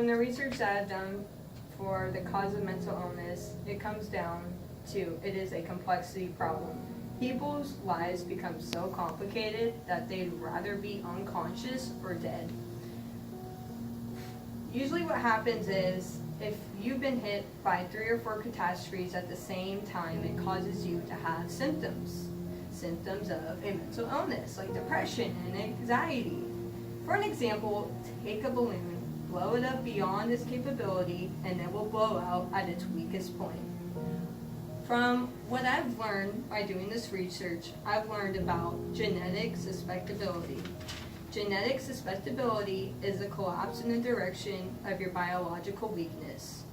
From the research that I've done for the cause of mental illness, it comes down to it is a complexity problem. People's lives become so complicated that they'd rather be unconscious or dead. Usually what happens is if you've been hit by 3 or 4 catastrophes at the same time, it causes you to have symptoms of a mental illness like depression and anxiety. For an example, take a balloon, blow it up beyond its capability, and it will blow out at its weakest point. From what I've learned by doing this research, I've learned about genetic susceptibility. Genetic susceptibility is a collapse in the direction of your biological weakness.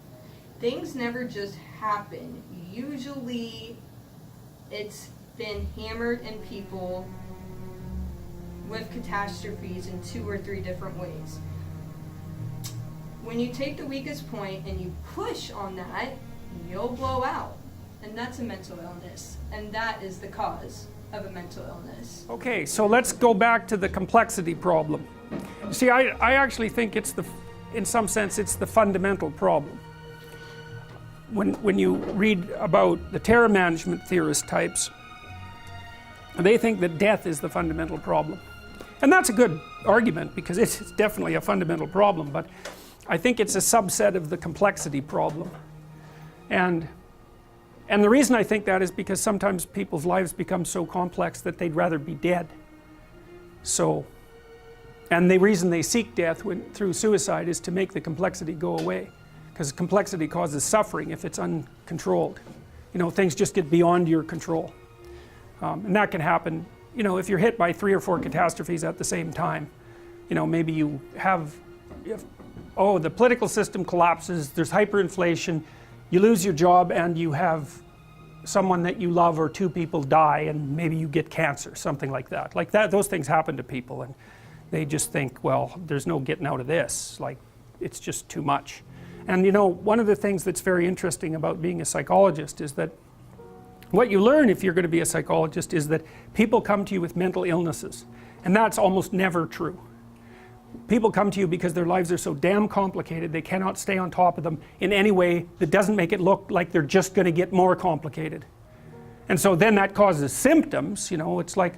Things never just happen. Usually it's been hammered in people with catastrophes in 2 or 3 different ways. When you take the weakest point and you push on that, you'll blow out. And that's a mental illness. And that is the cause of a mental illness. Okay, so let's go back to the complexity problem. You see, I actually think it's in some sense, it's the fundamental problem. When you read about the terror management theorist types, they think that death is the fundamental problem. And that's a good argument because it's definitely a fundamental problem, but I think it's a subset of the complexity problem. And the reason I think that is because sometimes people's lives become so complex that they'd rather be dead. So, and the reason they seek death through suicide is to make the complexity go away, because complexity causes suffering if it's uncontrolled. You know, things just get beyond your control. And that can happen, you know, if you're hit by 3 or 4 catastrophes at the same time. You know, maybe you have oh, the political system collapses, there's hyperinflation, you lose your job, and you have someone that you love or 2 people die, and maybe you get cancer, something like that. Like that, those things happen to people, and they just think, well, there's no getting out of this, like it's just too much. And you know, one of the things that's very interesting about being a psychologist is that what you learn if you're going to be a psychologist is that people come to you with mental illnesses, and that's almost never true. People come to you because their lives are so damn complicated they cannot stay on top of them in any way that doesn't make it look like they're just going to get more complicated. And so then that causes symptoms. You know, it's like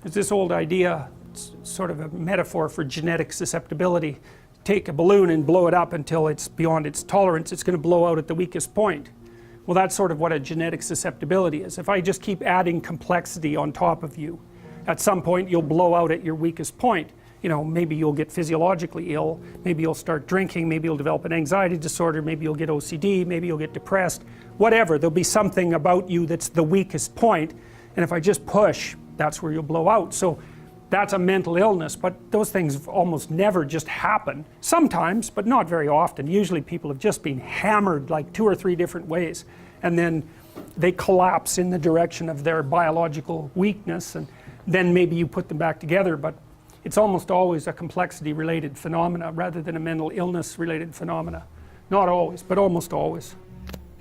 there's this old idea, it's sort of a metaphor for genetic susceptibility. Take a balloon and blow it up until it's beyond its tolerance, it's going to blow out at the weakest point. Well, that's sort of what a genetic susceptibility is. If I just keep adding complexity on top of you, at some point you'll blow out at your weakest point. You know, maybe you'll get physiologically ill, maybe you'll start drinking, maybe you'll develop an anxiety disorder, maybe you'll get OCD, maybe you'll get depressed, whatever. There'll be something about you that's the weakest point, and if I just push, that's where you'll blow out. So that's a mental illness, but those things almost never just happen. Sometimes, but not very often. Usually people have just been hammered like 2 or 3 different ways, and then they collapse in the direction of their biological weakness, and then maybe you put them back together, but it's almost always a complexity related phenomena rather than a mental illness related phenomena. Not always, but almost always.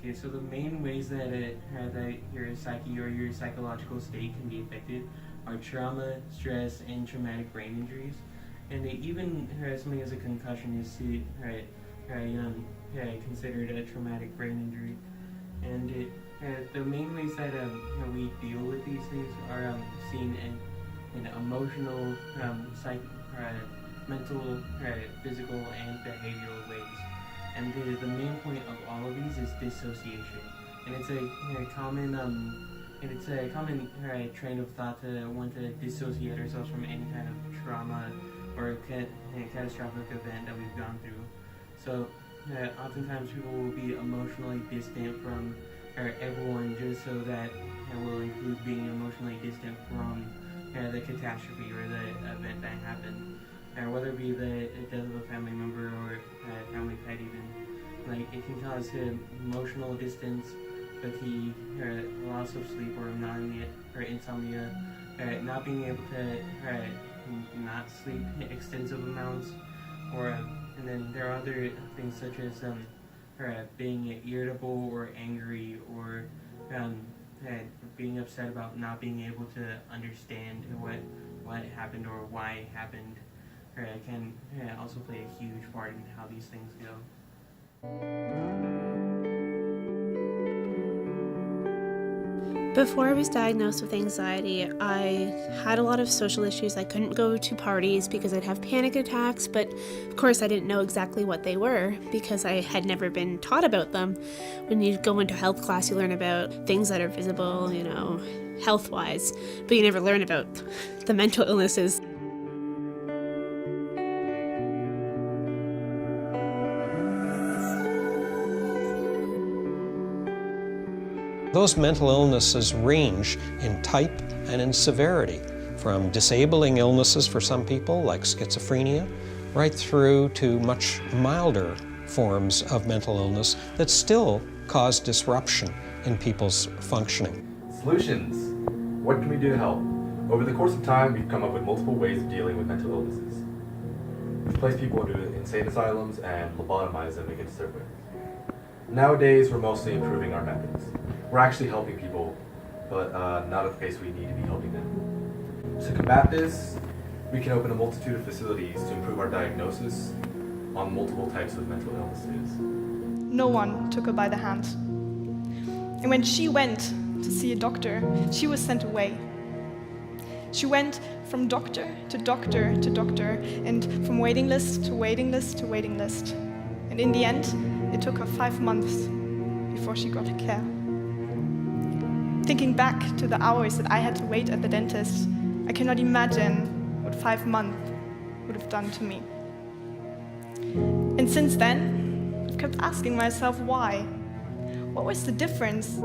Okay, so the main ways that your psyche or your psychological state can be affected are trauma, stress, and traumatic brain injuries. And even something as a concussion is considered a traumatic brain injury. And the main ways that we deal with these things are seen in emotional, mental, physical, and behavioral ways. And the main point of all of these is dissociation. And it's a common train of thought to want to dissociate ourselves from any kind of trauma or catastrophic event that we've gone through. So oftentimes people will be emotionally distant from everyone just so that will include being emotionally distant from the catastrophe or the event that happened, whether it be the death of a family member or a family pet even. Like, it can cause emotional distance, fatigue, loss of sleep or insomnia, not being able to not sleep extensive amounts, or and then there are other things such as being irritable or angry, or being upset about not being able to understand what happened or why it happened, can also play a huge part in how these things go. Before I was diagnosed with anxiety, I had a lot of social issues. I couldn't go to parties because I'd have panic attacks, but of course I didn't know exactly what they were because I had never been taught about them. When you go into health class, you learn about things that are visible, health-wise, but you never learn about the mental illnesses. Those mental illnesses range in type and in severity, from disabling illnesses for some people, like schizophrenia, right through to much milder forms of mental illness that still cause disruption in people's functioning. Solutions. What can we do to help? Over the course of time, we've come up with multiple ways of dealing with mental illnesses. We've placed people into insane asylums and lobotomized them against their will. Nowadays, we're mostly improving our methods. We're actually helping people, but not at the pace we need to be helping them. To combat this, we can open a multitude of facilities to improve our diagnosis on multiple types of mental illnesses. No one took her by the hand. And when she went to see a doctor, she was sent away. She went from doctor to doctor to doctor, and from waiting list to waiting list to waiting list. And in the end, it took her 5 months before she got her care. Thinking back to the hours that I had to wait at the dentist, I cannot imagine what 5 months would have done to me. And since then, I've kept asking myself why. What was the difference?